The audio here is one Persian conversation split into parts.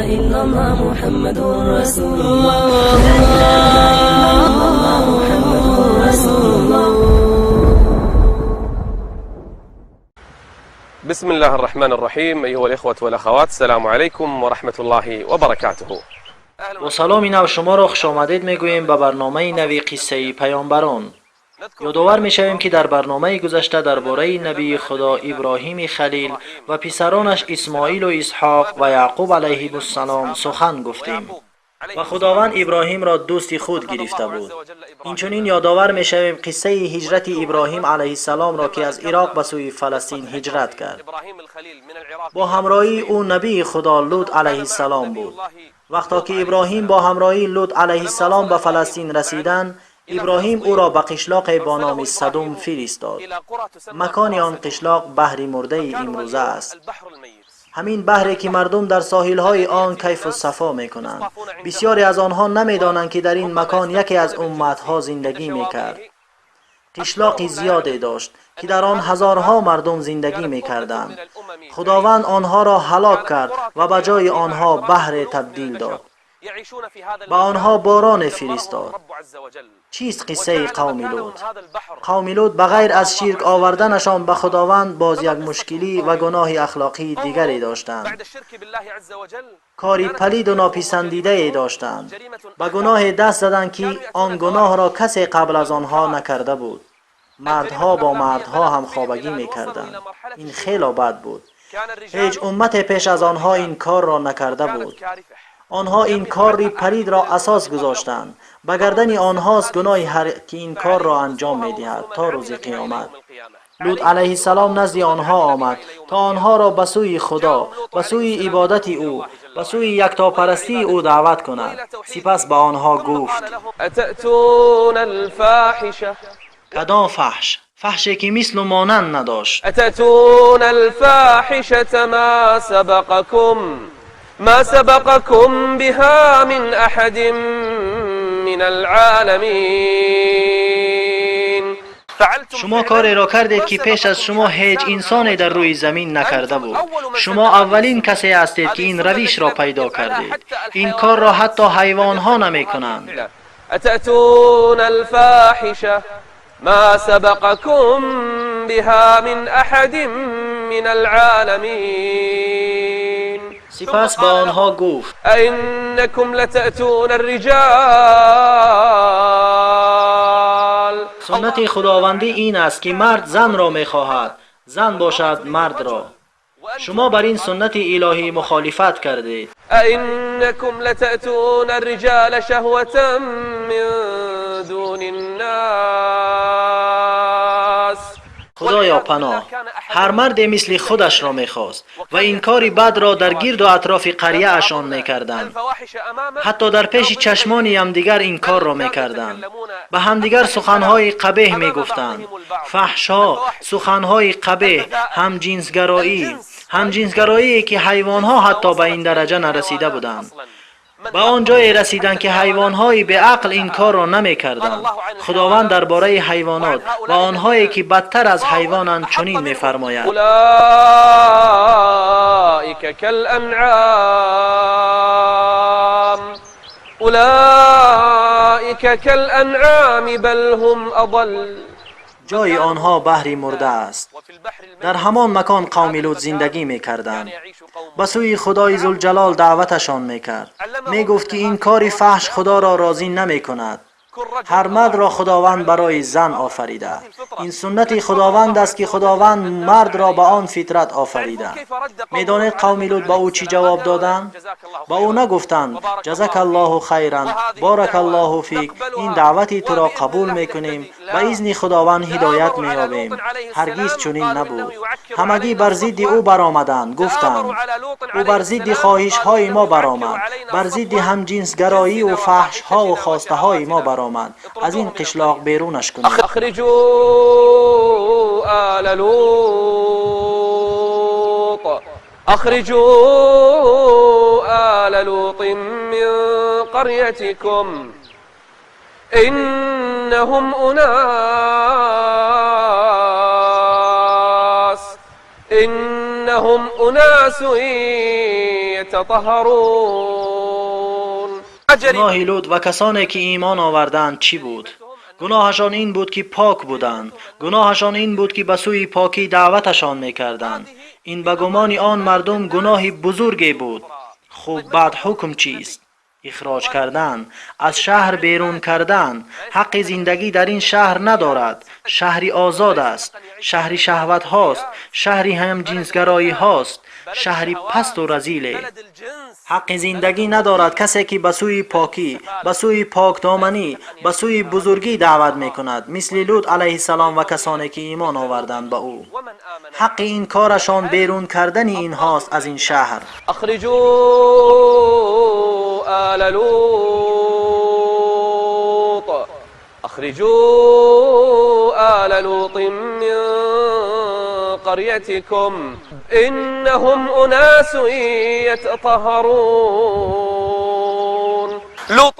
إلا الله محمد رسول الله لا إله إلا الله محمد رسول الله. بسم الله الرحمن الرحیم. ایها الإخوة والأخوات، السلام علیکم و رحمت الله و برکاته. با سلام نو شما را خوش آمدید میگوییم به برنامه نوی قصه پیامبران. یادآور میشویم که در برنامه گذشته درباره نبی خدا ابراهیم خلیل و پسرانش اسماعیل و اسحاق و یعقوب علیه السلام سخن گفتیم و خداوند ابراهیم را دوست خود گرفته بود. اینچنین یادآور میشویم قصه هجرت ابراهیم علیه السلام را که از عراق به سوی فلسطین هجرت کرد. با همراهی او نبی خدا لوط علیه السلام بود. وقتی که ابراهیم با همراهی لوط علیه السلام به فلسطین رسیدند، ابراهیم او را به قشلاق با نام سدوم فرستاد. مکان آن قشلاق بحر مرده امروزه است. همین بحری که مردم در ساحل‌های آن کیف و صفا می‌کنند. بسیاری از آنها نمی‌دانند که در این مکان یکی از امت‌ها زندگی می‌کرد. قشلاقی زیادی داشت که در آن هزارها مردم زندگی می‌کردند. خداوند آنها را هلاک کرد و به جای آنها بحر تبدیل داد. به آنها باران فرستاد. چیست قصه قوم لوط؟ قوم لوط بغیر از شرک آوردنشان به خداوند باز یک مشکلی و گناه اخلاقی دیگری داشتند. کاری پلید و ناپسندیده ای داشتند. به گناه دست زدند که آن گناه را کسی قبل از آنها نکرده بود. مردها با مردها هم خوابگی میکردند. این خیلی بد بود. هیچ امت پیش از آنها این کار را نکرده بود. آنها این کار پلید را اساس گذاشتند. به گردن آنهاست گناه هر که این کار را انجام می‌دهد تا روز قیامت. لوط علیه السلام نزد آنها آمد تا آنها را به سوی خدا، به سوی عبادت او، به سوی یکتاپرستی او دعوت کند. سپس به آنها گفت: اتأتون الفاحشه. کدام فحش؟ فحشی که مثل و مانند نداشت. اتأتون الفاحشه ما سبقكم بها من احد من العالمین. شما کاری را کردید که پیش از شما هیچ انسانی در روی زمین نکرده بود. شما اولین کسی هستید که این روش را پیدا کردید. این کار را حتی حیوان ها نمی کنند. اتأتون الفاحشه ما سبقكم بها من احد من العالمین. سپس به آنها گفت: اینکم لتأتون الرجال. سنت خداوندی این است که مرد زن را میخواهد، زن باشد مرد را. شما بر این سنت الهی مخالفت کردید. اینکم لتأتون الرجال شهوة من دون الناس. خدایا پناه، هر مرد مثل خودش را میخواست و این کاری بد را در گرد و اطراف قریه اشان میکردند. حتی در پیش چشمان همدیگر این کار را میکردند. به همدیگر سخنهای قبیح میگفتند. فحشا، سخنهای قبیح، همجنسگرایی که حیوانها حتی به این درجه نرسیده بودند. به آنجای رسیدند که حیوانهای به عقل این کار را نمی کردند. خداوند درباره حیوانات و آنهایی که بدتر از حیوانند چنین می فرماید: اولئک کالانعام بل هم اضل. جای آنها بحری مرده است. در همان مکان قوم لوط زندگی می‌کردند. به سوی خدای ذوالجلال دعوتشان می‌کرد. می‌گفت که این کاری فحش خدا را راضی نمی‌کند. هر مرد را خداوند برای زن آفریده. این سنت خداوند است که خداوند مرد را به آن فطرت آفریده. می‌دانید قوم لوط با او چی جواب دادند؟ با او نگفتند جزاک الله خیرا، بارک الله فیک، این دعوتی تو را قبول می‌کنیم، به اذن خداوند هدایت می‌یابیم. هرگز چنین نبود. همگی بر ضد او برآمدند. گفتند او بر ضد خواهش‌های ما برآمد، بر ضد همجنسگرایی و فحش‌ها و خواسته‌های ما برآمد. از این قشلاق بیرونش کنید. اخرجوا آل لوط، اخرجوا آل لوط من قريتكم انهم اناس يتطهرون. گناه لوط و کسانی که ایمان آوردند چی بود؟ گناهشان این بود که پاک بودند. گناهشان این بود که به سوی پاکی دعوتشان میکردند. این به گمان آن مردم گناهی بزرگی بود. خب بعد حکم چیست؟ اخراج کردن، از شهر بیرون کردن. حق زندگی در این شهر ندارد. شهری آزاد است، شهری شهوت هاست، شهری هم جنسگرایی هاست، شهری پست و رذیله. حق زندگی ندارد کسی که به سوی پاکی، به سوی پاکدامنی، به سوی بزرگی دعوت میکند، مثل لوط علیه السلام و کسانی که ایمان آوردند به او. حق این کارشان بیرون کردن این هاست از این شهر. اخرجوا آل لوط، اخرجوا آل لوط من قريتكم إنهم أناس يتطهرون.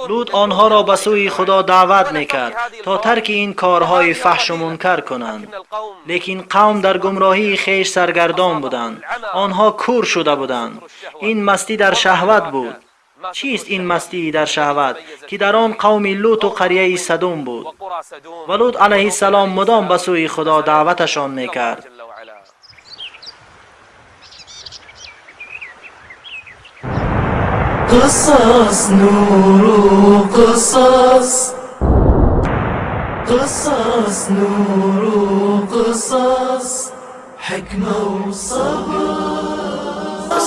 لوط آنها را به سوی خدا دعوت میکرد تا ترک این کارهای فحش و منکر کنند، لیکن قوم در گمراهی خیش سرگردان بودند. آنها کور شده بودند. این مستی در شهوت بود. چیست این مستی در شهوت که در آن قوم لوط و قریه سدوم بود؟ و لوط علیه السلام مدام به سوی خدا دعوتشان میکرد. قصص نور قصص، قصص نور قصص، حكمة وصبر.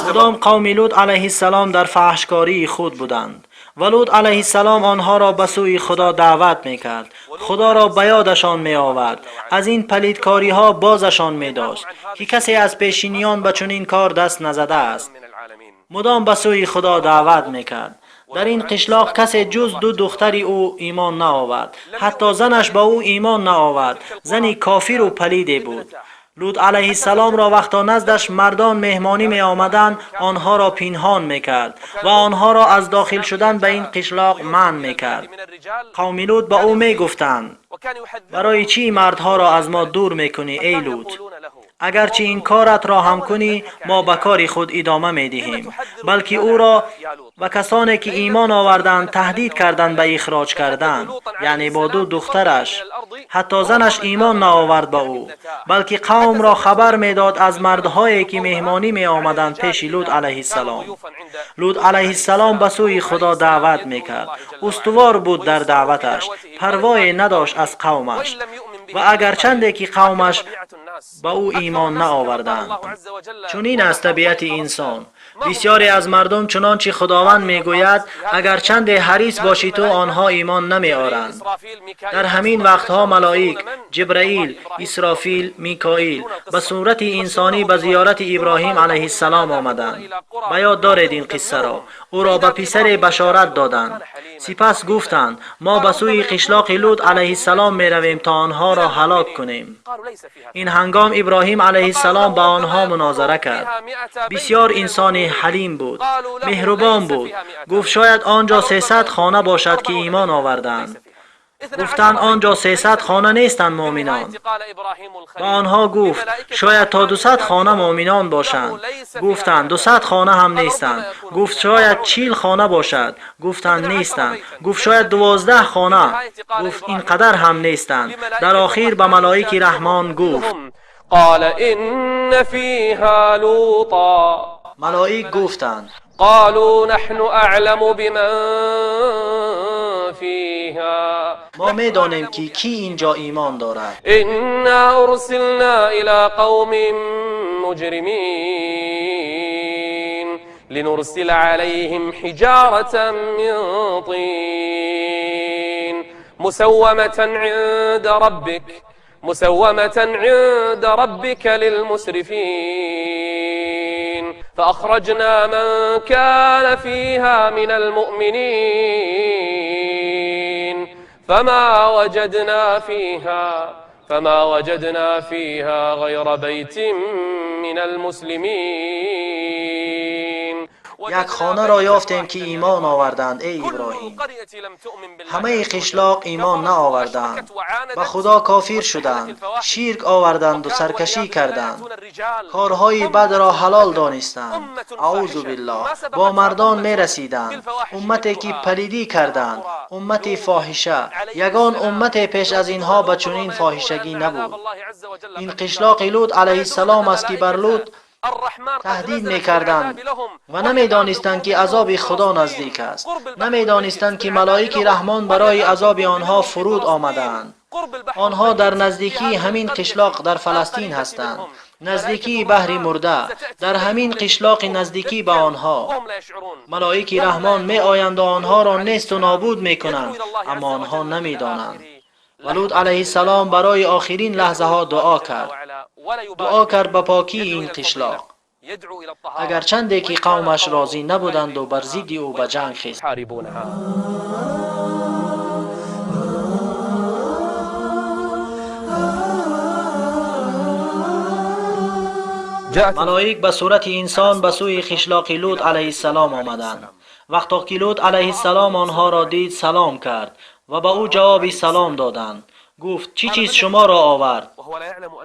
کدام قوم لوط علیه السلام در فحشکاری خود بودند و لوط علیه السلام آنها را به سوی خدا دعوت میکرد. خدا را به یادشان می آورد. از این پلیدکاری ها بازشان می داشت که کسی از پیشینیان به چنین کار دست نزده است. مدام به سوی خدا دعوت میکرد. در این قشلاق کسی جز دو دختری او ایمان نآورد. حتی زنش به او ایمان نآورد. زنی کافر و پلیدی بود. لوط علیه السلام را وقتا نزدش مردان مهمانی می آمدند، آنها را پنهان میکرد و آنها را از داخل شدن به این قشلاق منع میکرد. قوم لوط به او می گفتند برای چی مردها را از ما دور میکنی ای لوط؟ اگرچه این کارت را هم کنی ما به کار خود ادامه میدهیم. بلکه او را و کسانی که ایمان آوردند تهدید کردند به اخراج کردن، یعنی با دو دخترش. حتی زنش ایمان نآورد به او، بلکه قوم را خبر میداد از مردهایی که مهمانی می آمدند پیش لوط علیه السلام. لوط علیه السلام به سوی خدا دعوت میکرد. استوار بود در دعوتش، پروایی نداشت از قومش و اگرچند که قومش با او ایمان نآوردند. چون این است طبیعت انسان. بسیاری از مردم چنانچه خداوند میگوید اگرچند حریص باشی تو آنها ایمان نمی آورند. در همین وقتها ملائک جبرائیل، اسرافیل، میکائیل به صورت انسانی به زیارت ابراهیم علیه السلام آمدند. به یاد دارید این قصه را. او را به پسر بشارت دادند. سپس گفتند ما به سوی قشلاق لوط علیه السلام می رویم تا آنها را هلاک کنیم. این هنگام ابراهیم علیه السلام با آنها مناظره کرد. بسیار انسانی حلیم بود، مهربان بود. گفت شاید آنجا 300 خانه باشد که ایمان آوردند. گفتند آنجا 300 خانه نیستند مؤمنان. با آنها گفت شاید تا 200 خانه مؤمنان باشند. گفتند 200 خانه هم نیستند. گفت شاید 40 خانه باشد. گفتند نیستند. گفت شاید 12 خانه. گفت اینقدر هم نیستند. در آخر به ملائک رحمان گفت قال إن فيها لوطا. ملائک گفتند قالوا نحن أعلم بمن فيها. ما میدانیم که کی اینجا ایمان دارد. إنا أرسلنا إلى قوم مجرمين لنرسل عليهم حجارة من طين مسومة عند ربك للمسرفين فأخرجنا من كان فيها من المؤمنين فما وجدنا فيها غير بيت من المسلمين. یک خانه را یافتیم که ایمان آوردند ای ابراهیم. همه قشلاق ایمان نآوردند، به خدا کافر شدند، شرک آوردند و سرکشی کردند، کارهای بد را حلال دانستند. اعوذ بالله. با مردان می رسیدند، امتی که پلیدی کردند، امت فاحشه. یگان امت پیش از اینها به چنین فاحشگی نبود. این قشلاق لوط علیه السلام است که بر لوط تهدید می‌کردند و نمی‌دانستند که عذاب خدا نزدیک است. نمی‌دانستند که ملائک رحمان برای عذاب آنها فرود آمدند. آنها در نزدیکی همین قشلاق در فلسطین هستند، نزدیکی بحر مرده، در همین قشلاق نزدیکی به آنها. ملائک رحمان می آیند و آنها را نیست و نابود می کنند، اما آنها نمی دانند. و لوط علیه السلام برای آخرین لحظه ها دعا کرد به پاکی این قشلاق، اگرچند که قومش راضی نبودند و بر ضد او به جنگ خیز. ملائک به صورت انسان به سوی قشلاق لوط علیه السلام آمدند. وقتی که لوط علیه السلام آنها را دید سلام کرد و به او جواب سلام دادند. گفت چی چیز شما را آورد؟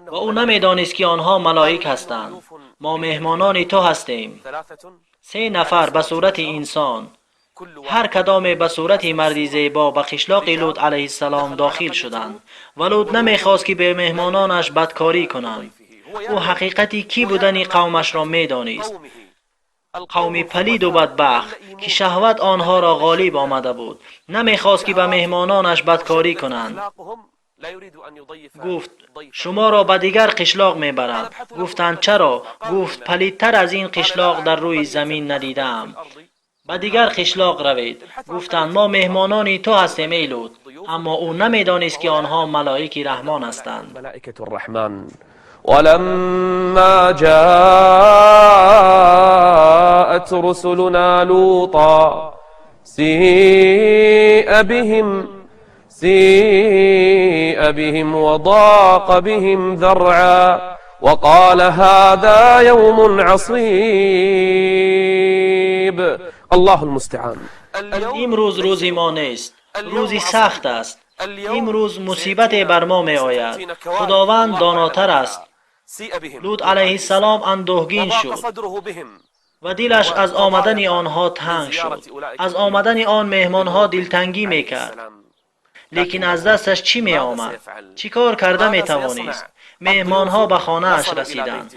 و او نمیدانست که آنها ملائک هستند. ما مهمانان تو هستیم. 3 نفر به صورت انسان، هر کدام به صورت مردی زیبا به قشلاق لوط علیه السلام داخل شدند و لوط نمیخواست که به مهمانانش بدکاری کنند. او حقیقتی کی بودن قومش را میدانست. قومی پلید و بدبخت که شهوت آنها را غالب آمده بود. نمیخواست که به مهمانانش بدکاری کنند. گفت شما را به دیگر قشلاق میبرند. گفتند چرا؟ گفت پلیدتر از این قشلاق در روی زمین ندیدم. به دیگر قشلاق روید. گفتند ما مهمانان تو هستیم ای لوط. اما او نمیدانست که آنها ملائک رحمان هستند. ملائکة الرحمن. ولما جاءت رسلنا لوطا سيء بهم وضاق بهم ذرعا وقال هذا يوم عصيب. الله المستعان. امروز روزی ما نیست، روزی سخت است. امروز مصیبت بر ما می آید. خداوند داناتر است. لوط علیه السلام اندوهگین شد و دلش از آمدن آنها تنگ شد. از آمدن آن مهمانها دلتنگی میکرد. لیکن از دستش چی می آمد؟ چی کار کرده می توانست؟ مهمانها به خانه اش رسیدند.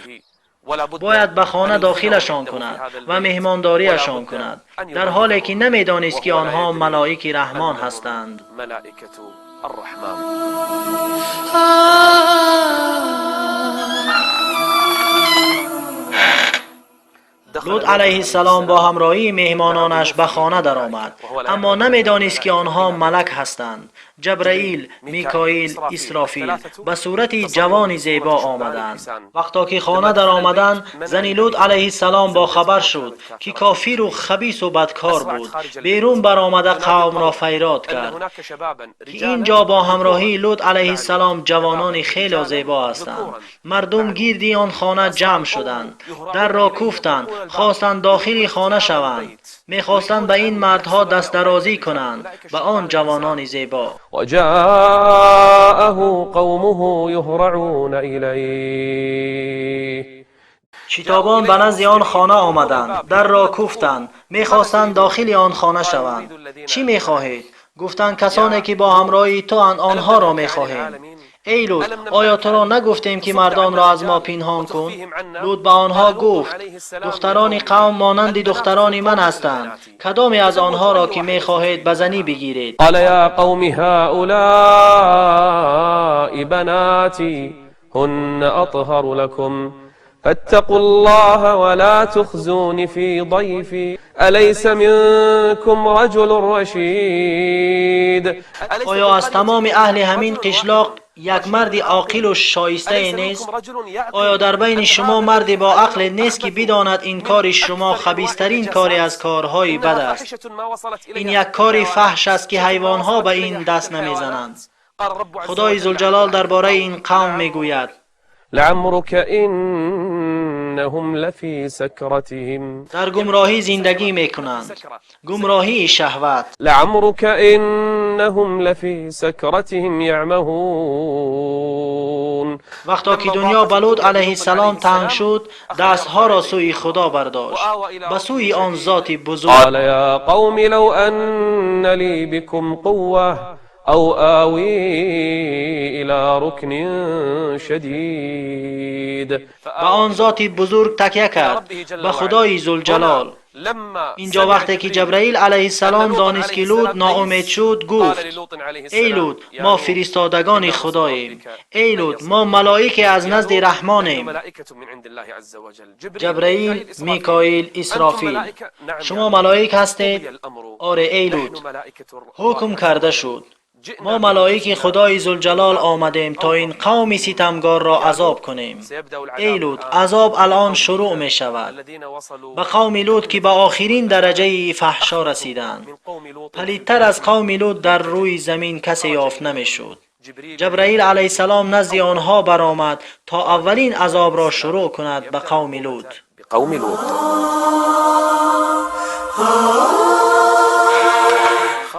باید به خانه داخلشان کند و مهمانداریشان کند، در حالی که نمیدانست که آنها ملائک رحمان هستند. ملائکة الرحمن. لوط علیه السلام با همراهی مهمانانش به خانه درآمد، اما نمیدانست که آنها ملک هستند. جبرائیل، میکائیل، اسرافیل به صورت جوانی زیبا آمدند. وقتی که خانه در آمدند، زن لوط علیه السلام با خبر شد که کافر و خبیث و بدکار بود. بیرون برآمده قوم را فریاد کرد که اینجا با همراهی لوط علیه السلام جوانان خیلی زیبا هستند. مردم گردی آن خانه جمع شدند، در را کوفتند، خواستند داخل خانه شوند. میخواستند به این مردها دست درازی کنند، به آن جوانان زیبا. وجاءه قومه يهرعون إليه. شتابان به نزد آن خانه آمدند، در را کوفتند، میخواستند داخل آن خانه شوند. چی میخواهید؟ گفتند کسانی که با همراهی تو آنها را میخواهیم. ای لوط، آیا تو را نگفتیم که مردان را از ما پنهان کن؟ لوط به آنها گفت دختران قوم مانند دختران من هستند. کدام از آنها را که میخواهید به زنی بگیرید؟ قال یا قوم هؤلاء بناتي هن اطهر لكم فاتقوا الله ولا تخزون في ضيفي أليس منكم رجل رشید. آیا از تمام اهل همین قشلاق یک مرد عاقل و شایسته نیست؟ آیا در بین شما مردی با عقل نیست که بداند این کار شما خبیث‌ترین کاری از کارهای بد است؟ این یک کار فحش است که حیوانها به این دست نمیزنند. خدای ذوالجلال درباره این قوم میگوید لعمرك إنهم لفي سكرتهم در گمراهی زندگی میکنند، گمراهی شهوت. لعمرك إنهم لفي سكرتهم يعمهون. وقتا که دنیا به لوط علیه السلام تنگ شد، دستها را سوی خدا برداشت، به سوی آن ذات بزرگ. قال يا قوم لو أن لي بكم قوة أو آوي إلى ركن شديد. به آن ذات بزرگ تکیه کرد، به خدای ذوالجلال. اینجا وقتی که جبرائیل علیه السلام دانست که لوط ناامید شد، گفت ای لوط ما فرستادگان خداییم، ای لوط ما ملائکه از نزد رحمانیم. جبرائیل، میکائیل، اسرافیل، شما ملائک هستید؟ آره ای لوط. حکم کرده شد ما ملائک خدای ذوالجلال آمدیم تا این قوم ستمگار را عذاب کنیم. ای لوط عذاب الان شروع می شود به قوم لوط که به آخرین درجه فحشا رسیدند. پلیدتر از قوم لوط در روی زمین کسی یافت نمی شد. جبرائیل علیه السلام نزد آنها برآمد تا اولین عذاب را شروع کند به قوم لوط.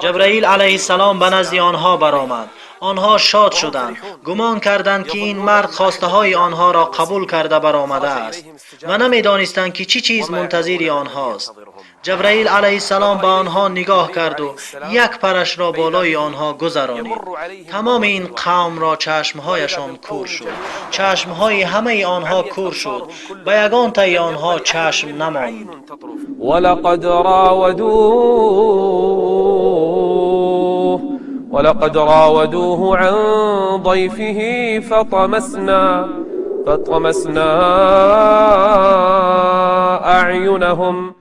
جبرائیل علیه السلام به نزد آنها برآمد. آنها شاد شدند، گمان کردند که این مرد خواسته های آنها را قبول کرده برآمده است و نمیدانستند که چی چیز منتظر آنهاست. جبرائیل علیه السلام به آنها نگاه کرد و یک پرش را بالای آنها گذرانید. تمام این قوم را چشمهایشان کور شد، چشمهای همه آنها کور شد، به یگان تای آنها چشم نماند. ولقد راودوه عن ضيفه فطمسنا أعينهم.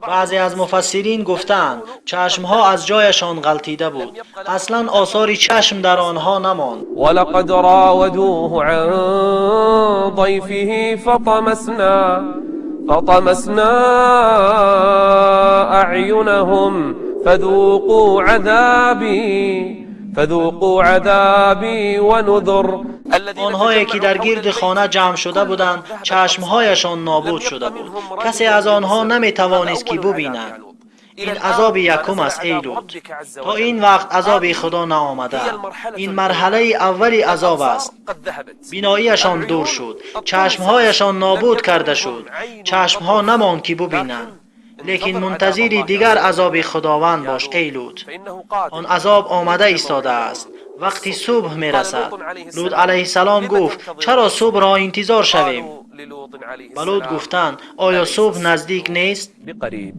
بعضی از مفسرین گفتند چشمها از جایشان غلطیده بود، اصلا آثاری چشم در آنها نماند. ولقد راودوه عن ضيفه فطمسنا أعينهم فذوقوا عذابي ونذر. آنهایی که در گرد خانه جمع شده بودند چشمهایشان نابود شده بود، کسی از آنها نمی توانست که ببیند. این عذاب یکم است ای لوط. تا این وقت عذاب خدا نآمده. این مرحله اولی عذاب است. بیناییشان دور شد، چشمهایشان نابود کرده شد، چشمها نماند که ببینند. لیکن منتظر دیگر عذاب خداوند باش ای لوط. آن عذاب آمده ایستاده است. وقتی صبح می رسد، لوط علیه السلام گفت چرا صبح را انتظار شویم؟ به لوط گفتند آیا صبح نزدیک نیست؟ بقریب.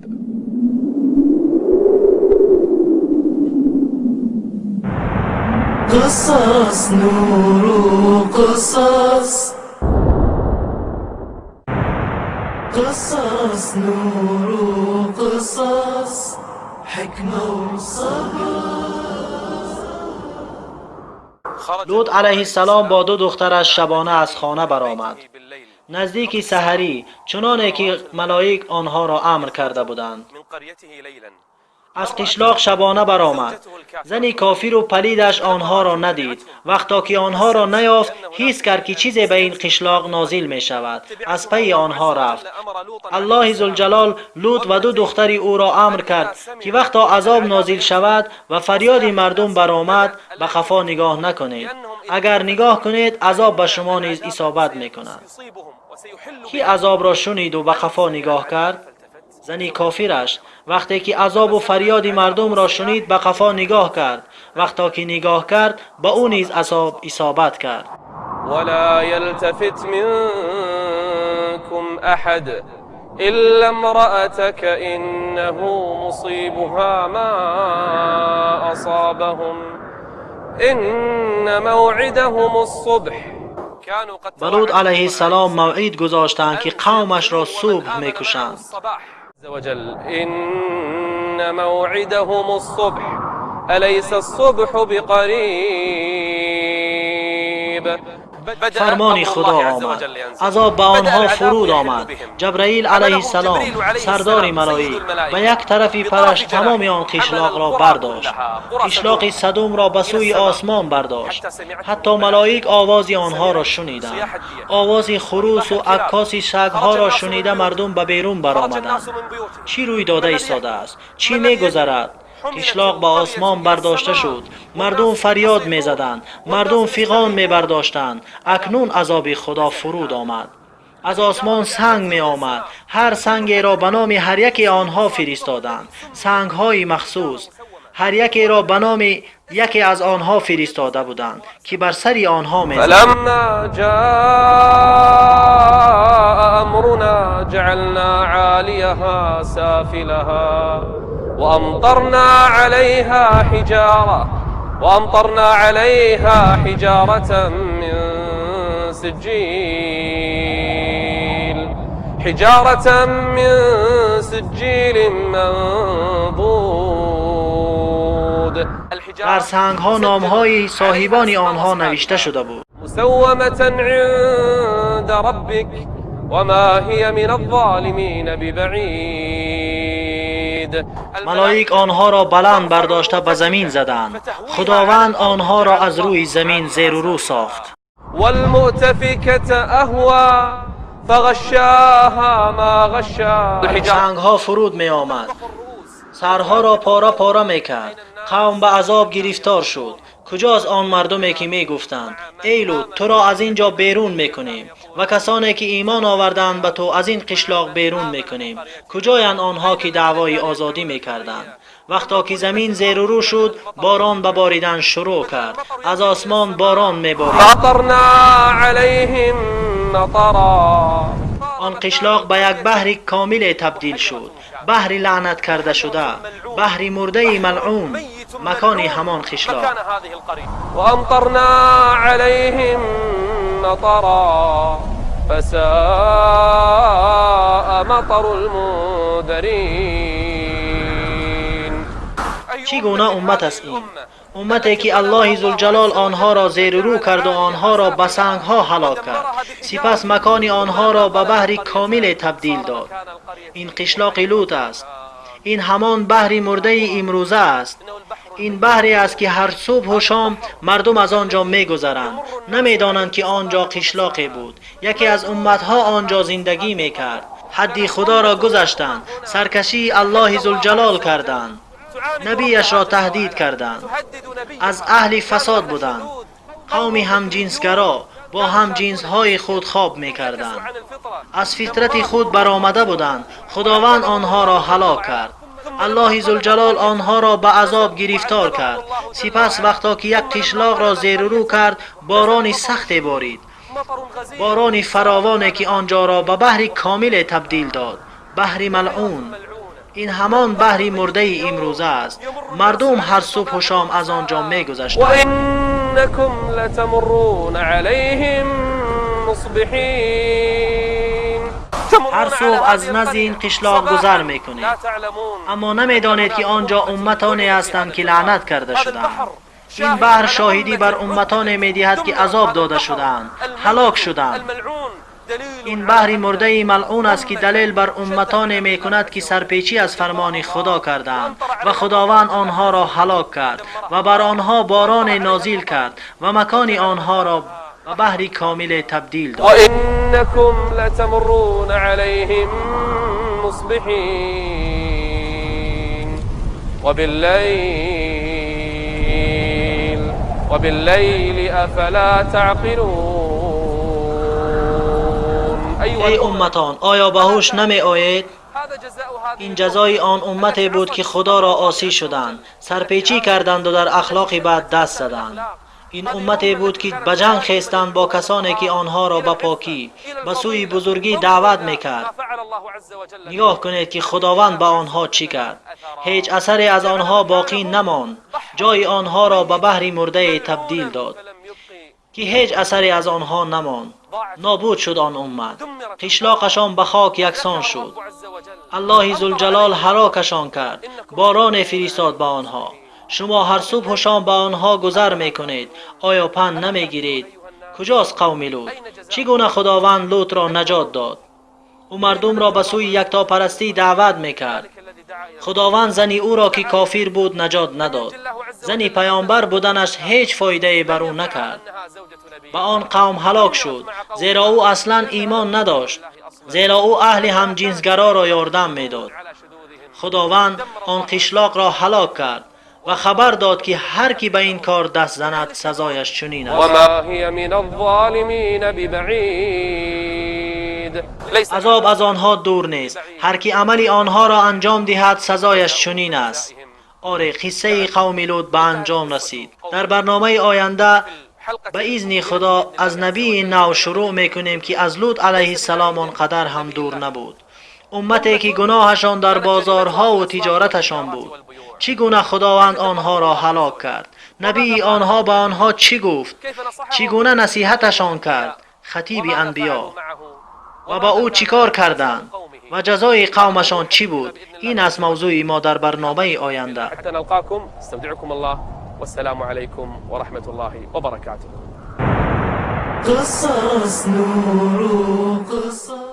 قصص نور قصص قصص نور قصص حكمة وصبر. لوط علیه السلام با دو دخترش شبانه از خانه برآمد. نزدیک سحری، چنانه که ملائک آنها را امر کرده بودند. از قشلاق شبانه برآمد. زنی کافر و پلیدش آنها را ندید. وقتا که آنها را نیافت، حس کرد که چیزی به این قشلاق نازل می شود. از پی آنها رفت. الله ذوالجلال لوط و دو دختر او را امر کرد که وقتا عذاب نازل شود و فریاد مردم برآمد، به قفا نگاه نکنید. اگر نگاه کنید عذاب به شما نیز اصابت می کند. کی عذاب را شنید و به قفا نگاه کرد؟ زنی کافرش. وقتی که عذاب و فریاد مردم را شنید به قفا نگاه کرد. وقتی که نگاه کرد به او نیز عذاب اصابت کرد. ولا يلتفت منكم احد الا امرأتك انه مصيبها ما اصابهم ان موعدهم الصبح. لوط علیه السلام موعد گذاشتند که قومش را صبح میکشند. ان موعدهم الصبح الیس الصبح بقریب. فرمان خدا آمد، عذاب به آنها فرود آمد. جبرائیل علیه السلام سردار ملائک به یک طرفی پرش تمام آن قشلاق را برداشت، قشلاق سدوم را به سوی آسمان برداشت. حتی ملائک آواز آنها را شنیدند. آواز خروس و عکاس سگها را شنیده مردم به بیرون برآمدند. چی روی داده ایستاده است؟ چی می‌گذرد؟ قشلاق به آسمان برداشته شد. مردم فریاد می‌زدند، مردم فیغان می‌برداشتند. اکنون عذاب خدا فرود آمد. از آسمان سنگ می آمد. هر سنگی را به نام هر یک آنها فرستادند. سنگ‌های مخصوص هر یکی را به نام یکی از آنها فرستاده بودند که بر سر آنها می‌زد. فلما جاء امرنا جعلنا عاليها سافلها وأمطرنا عليها حجارة من سجيل منضود. بر سنگ‌ها نام‌های صاحبان آنها نوشته شده بود. مسومة عند ربك وما هي من الظالمين ببعید. ملائک آنها را بلند برداشته به زمین زدند. خداوند آنها را از روی زمین زیر و رو ساخت. والمؤتفكة اهوى فغشاها ما غشا. سنگ‌ها فرود می آمد، سرها را پاره پاره می کرد. قوم به عذاب گرفتار شد. کجاست آن مردمی که می گفتند ای لوط تو را از اینجا بیرون می کنیم و کسانی که ایمان آوردند به تو از این قشلاق بیرون می کنیم؟ کجایند آنها که دعوای آزادی می کردند؟ وقتا که زمین زیر و رو شد باران به باریدن شروع کرد. از آسمان باران می بارید. مطرنا علیهم مطرا. آن قشلاق به یک بحر کامل تبدیل شد، بحر لعنت کرده شده، بحر مرده ملعون، مکان همان قشلاق. وامطرنا عليهم مطرا فساء مطر المنذرين. چگونه امت است این؟ امتی که الله ذوالجلال آنها را زیر رو کرد و آنها را به سنگ‌ها هلاک کرد، سپس مکان آنها را به بحر کامل تبدیل داد. این قشلاق لوط است. این همان بحر مرده امروزه است. این بحری است که هر صبح و شام مردم از آنجا می‌گذرند. نمی‌دانند که آنجا قشلاقی بود. یکی از امتها آنجا زندگی می‌کرد. حد خدا را گذشتند، سرکشی الله ذوالجلال کردند، نبیش را تهدید کردند، از اهل فساد بودند. قومی هم جنسگرا با هم جنسهای خود خواب می‌کردند، از فطرت خود برآمده بودند. خداوند آنها را هلاک کرد. الله ذوالجلال آنها را به عذاب گرفتار کرد. سپس وقتا که یک قشلاق را زیر و رو کرد باران سخت بارید، باران فراوانی که آنجا را به بحر کامل تبدیل داد، بحر ملعون. این همان بحر مرده امروزه است. مردم هر صبح و شام از آنجا می‌گذشتند. وانکم لتمرون علیهم مصبحین. هر صبح از نزد این قشلاق گذر می‌کنید، اما نمی‌دانید که آنجا امتانی هستند که لعنت کرده شدند. این بحر شاهدی بر امتان می‌دهد که عذاب داده شدند، هلاک شدند. این بحر مرده ملعون است که دلیل بر امتان می‌کند که سرپیچی از فرمان خدا کردند و خداوند آنها را هلاک کرد و بر آنها باران نازل کرد و مکان آنها را به بحر کامل تبدیل داد. وانکم لتمرون علیهم مصبحین وباللیل افلا تعقلون. ای امتان آیا به هوش نمی آیید؟ این جزای آن امتی بود که خدا را عاصی شدند، سرپیچی کردند و در اخلاق بد دست زدند. این امتی بود که به جنگ خیستند با کسانی که آنها را به پاکی، به سوی بزرگی دعوت میکرد. نگاه کنید که خداوند به آنها چی کرد. هیچ اثری از آنها باقی نماند. جای آنها را به بحر مرده تبدیل داد که هیچ اثری از آنها نماند. نابود شد آن امت، قشلاقشان به خاک یکسان شد. الله ذوالجلال هلاکشان کرد، باران فرستاد به آنها. شما هر صبح و شام به آنها گذر میکنید، آیا پند نمیگیرید؟ کجاست قوم لوط؟ چگونه خداوند لوط را نجات داد؟ او مردم را به سوی یکتاپرستی دعوت میکرد. خداوند زنی او را که کافر بود نجات نداد. زنی پیامبر بودنش هیچ فایده بر او نکرد. با آن قوم هلاک شد، زیرا او اصلا ایمان نداشت، زیرا او اهل همجنسگرا را یاردن میداد. خداوند آن قشلاق را هلاک کرد و خبر داد که هر کی به این کار دست زند سزایش چنین است. وما هي من الظالمين ببعید. عذاب از آنها دور نیست. هر کی عمل آنها را انجام دهد سزایش چنین است. آره، قصه قوم لوط به انجام رسید. در برنامه آینده به اذن خدا از نبی نو شروع میکنیم که از لوط علیه السلام آنقدر هم دور نبود. امتی که گناهشان در بازارها و تجارتشان بود. چگونه خداوند آنها را هلاک کرد؟ نبی آنها به آنها چی گفت؟ چگونه نصیحتشان کرد؟ خطیب انبیا. و با او چیکار کردند؟ و جزای قومشان چی بود؟ این است موضوع ما در برنامه آینده. حتى نلقاكم استودعكم الله والسلام عليكم ورحمة الله وبركاته. قصص نور قصص